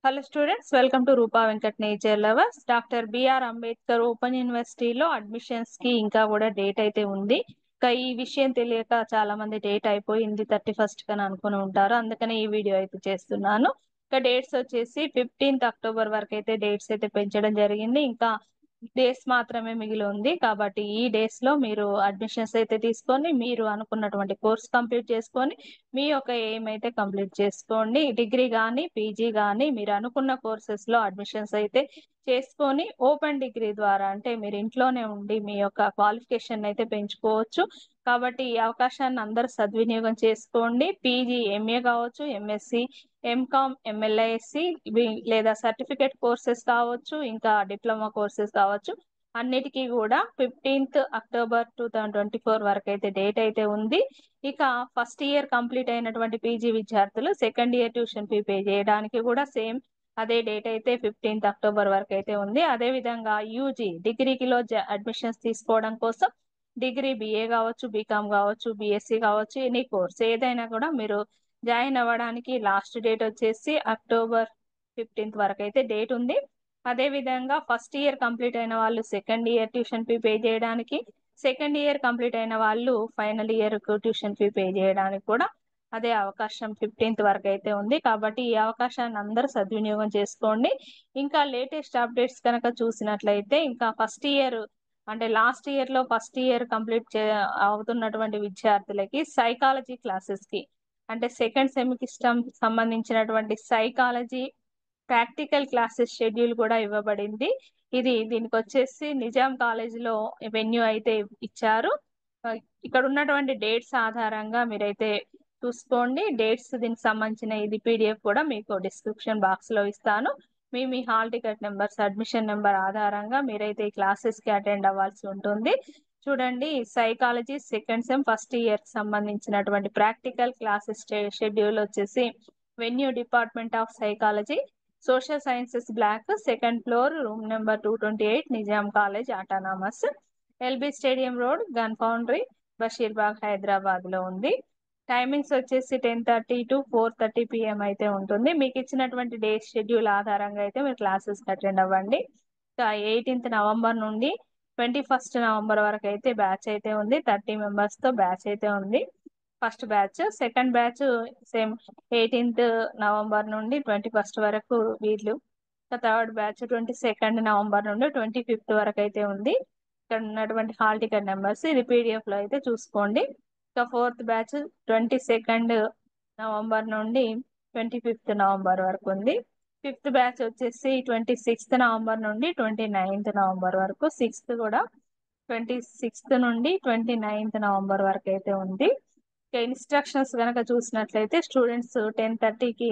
Hello students, welcome to Roopa Venkat nature lovers. Doctor B R Ambedkar open యూనివర్సిటీలో admissions కి ఇంకా కూడా డేట్ అయితే ఉంది. ఇంకా ఈ విషయం తెలియక చాలా మంది డేట్ అయిపోయింది 31st అని అనుకుని ఉంటారు. అందుకనే ఈ వీడియో అయితే చేస్తున్నాను. ఇంకా డేట్స్ వచ్చేసి 15th అక్టోబర్ వరకు అయితే డేట్స్ అయితే పెంచడం జరిగింది. ఇంకా డేస్ మాత్రమే మిగిలి ఉంది. కాబట్టి ఈ డేస్ లో మీరు అడ్మిషన్స్ అయితే తీసుకొని మీరు అనుకున్నటువంటి కోర్స్ కంప్లీట్ చేసుకొని మీ యొక్క ఎయిమ్ అయితే కంప్లీట్ చేసుకోండి. డిగ్రీ కానీ పీజీ కానీ మీరు అనుకున్న కోర్సెస్ లో అడ్మిషన్స్ అయితే చేసుకొని ఓపెన్ డిగ్రీ ద్వారా అంటే మీరు ఇంట్లోనే ఉండి మీ యొక్క క్వాలిఫికేషన్ అయితే పెంచుకోవచ్చు. కాబట్టి ఈ అవకాశాన్ని అందరూ సద్వినియోగం చేసుకోండి. పీజీ ఎంఏ కావచ్చు, ఎంఎస్సి, ఎంకామ్, ఎంఎల్ఐఎస్సి లేదా సర్టిఫికేట్ కోర్సెస్ కావచ్చు, ఇంకా డిప్లొమా కోర్సెస్ కావచ్చు. అన్నిటికీ కూడా 15th అక్టోబర్ 2024 వరకు అయితే డేట్ అయితే ఉంది. ఇక ఫస్ట్ ఇయర్ కంప్లీట్ అయినటువంటి పీజీ విద్యార్థులు second year tuition fee pay చేయడానికి కూడా సేమ్ అదే డేట్ అయితే 15th అక్టోబర్ వరకు అయితే ఉంది. అదే విధంగా యూజీ డిగ్రీకిలో అడ్మిషన్స్ తీసుకోవడం కోసం డిగ్రీ బిఏ కావచ్చు, బీకామ్ కావచ్చు, బిఎస్సి కావచ్చు, ఎనీ కోర్స్ ఏదైనా కూడా మీరు జాయిన్ అవ్వడానికి లాస్ట్ డేట్ వచ్చేసి అక్టోబర్ 15th వరకు అయితే డేట్ ఉంది. అదే విధంగా ఫస్ట్ ఇయర్ కంప్లీట్ అయిన వాళ్ళు second year tuition fee pay చేయడానికి, సెకండ్ ఇయర్ కంప్లీట్ అయిన వాళ్ళు final year tuition fee pay చేయడానికి కూడా అదే అవకాశం 15th వరకు అయితే ఉంది. కాబట్టి ఈ అవకాశాన్ని అందరూ సద్వినియోగం చేసుకోండి. ఇంకా లేటెస్ట్ అప్డేట్స్ కనుక చూసినట్లయితే ఇంకా ఫస్ట్ ఇయర్ అంటే లాస్ట్ ఇయర్ లో ఫస్ట్ ఇయర్ కంప్లీట్ అవుతున్నటువంటి విద్యార్థులకి సైకాలజీ క్లాసెస్ కి అంటే సెకండ్ సెమిస్టర్ సంబంధించినటువంటి సైకాలజీ ప్రాక్టికల్ క్లాసెస్ షెడ్యూల్ కూడా ఇవ్వబడింది. దీనికి వచ్చేసి నిజాం కాలేజీలో వెన్యూ అయితే ఇచ్చారు. ఇక్కడ ఉన్నటువంటి డేట్స్ ఆధారంగా మీరైతే చూసుకోండి. డేట్స్ దీనికి సంబంధించిన ఇది పీడిఎఫ్ కూడా మీకు డిస్క్రిప్షన్ బాక్స్ లో ఇస్తాను. మీ hall ticket numbers, admission number ఆధారంగా మీరైతే ఈ క్లాసెస్ కి అటెండ్ అవ్వాల్సి ఉంటుంది. చూడండి, psychology second sem first year సంబంధించినటువంటి ప్రాక్టికల్ క్లాసెస్ షెడ్యూల్ వచ్చేసి venue department of psychology, social sciences block, second floor, room number 228, Nizam college autonomous, LB stadium road, gun foundry, Basheerbagh, Hyderabad లో ఉంది. టైమింగ్స్ వచ్చేసి 10:30 to 4:30 PM అయితే ఉంటుంది. మీకు ఇచ్చినటువంటి డే షెడ్యూల్ ఆధారంగా అయితే మీరు క్లాసెస్ అటెండ్ అవ్వండి. 18th నవంబర్ నుండి 21st నవంబర్ వరకు అయితే బ్యాచ్ అయితే ఉంది. 30 మెంబర్స్ తో బ్యాచ్ అయితే ఉంది. First batch. Second batch same 18th November నుండి 21st వరకు వీళ్ళు. థర్డ్ బ్యాచ్ 22nd నవంబర్ నుండి 25th వరకు అయితే ఉంది. ఇక్కడ ఉన్నటువంటి హాల్ టికెట్ నెంబర్స్ ఇది పీడిఎఫ్ లో అయితే చూసుకోండి. ఇంకా ఫోర్త్ బ్యాచ్ 22nd నవంబర్ నుండి 25th నవంబర్ వరకు ఉంది. ఫిఫ్త్ బ్యాచ్ వచ్చేసి 26th నవంబర్ నుండి 29th నవంబర్ వరకు. సిక్స్త్ కూడా 26th నుండి 29th నవంబర్ వరకు అయితే ఉంది. ఇన్స్ట్రక్షన్స్ కనుక చూసినట్లయితే స్టూడెంట్స్ 10:30కి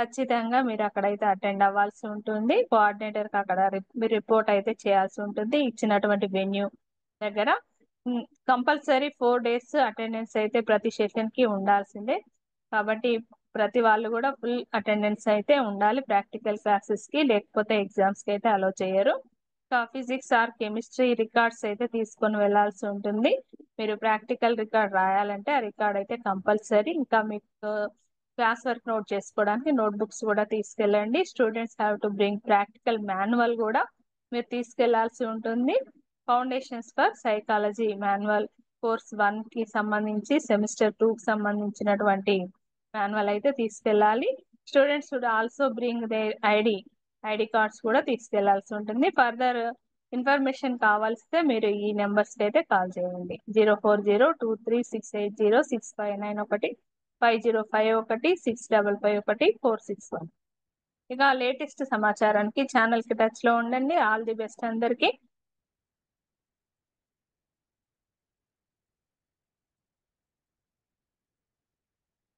ఖచ్చితంగా మీరు అక్కడైతే అటెండ్ అవ్వాల్సి ఉంటుంది. కోఆర్డినేటర్ కి అక్కడ మీరు రిపోర్ట్ అయితే చేయాల్సి ఉంటుంది ఇచ్చినటువంటి వెన్యూ దగ్గర. కంపల్సరీ 4 days అటెండెన్స్ అయితే ప్రతి సెషన్ కి ఉండాల్సిందే. కాబట్టి ప్రతి వాళ్ళు కూడా ఫుల్ అటెండెన్స్ అయితే ఉండాలి ప్రాక్టికల్ క్లాసెస్ కి, లేకపోతే ఎగ్జామ్స్ కి అయితే అలో చేయరు. ఫిజిక్స్ ఆర్ కెమిస్ట్రీ రికార్డ్స్ అయితే తీసుకొని వెళ్లాల్సి ఉంటుంది. మీరు ప్రాక్టికల్ రికార్డ్ రాయాలంటే ఆ రికార్డ్ అయితే కంపల్సరీ. ఇంకా మీకు క్లాస్ వర్క్ నోట్ చేసుకోవడానికి నోట్ బుక్స్ కూడా తీసుకెళ్ళండి. Students have to bring practical manual కూడా మీరు తీసుకెళ్లాల్సి ఉంటుంది. Foundations for psychology manual course 1 కి సంబంధించి, సెమిస్టర్ 2 కి సంబంధించినటువంటి మాన్యువల్ అయితే తీసుకెళ్ళాలి. Students would also bring their ID cards కూడా తీసుకెళ్లాల్సి ఉంటుంది. ఫర్దర్ ఇన్ఫర్మేషన్ కావాల్స్తే మీరు ఈ నెంబర్స్ కి అయితే కాల్ చేయండి. 04023680659, 505165514651. ఇక లేటెస్ట్ సమాచారానికి ఛానల్ కి టచ్ లో ఉండండి. ఆల్ ది బెస్ట్ అందరికి.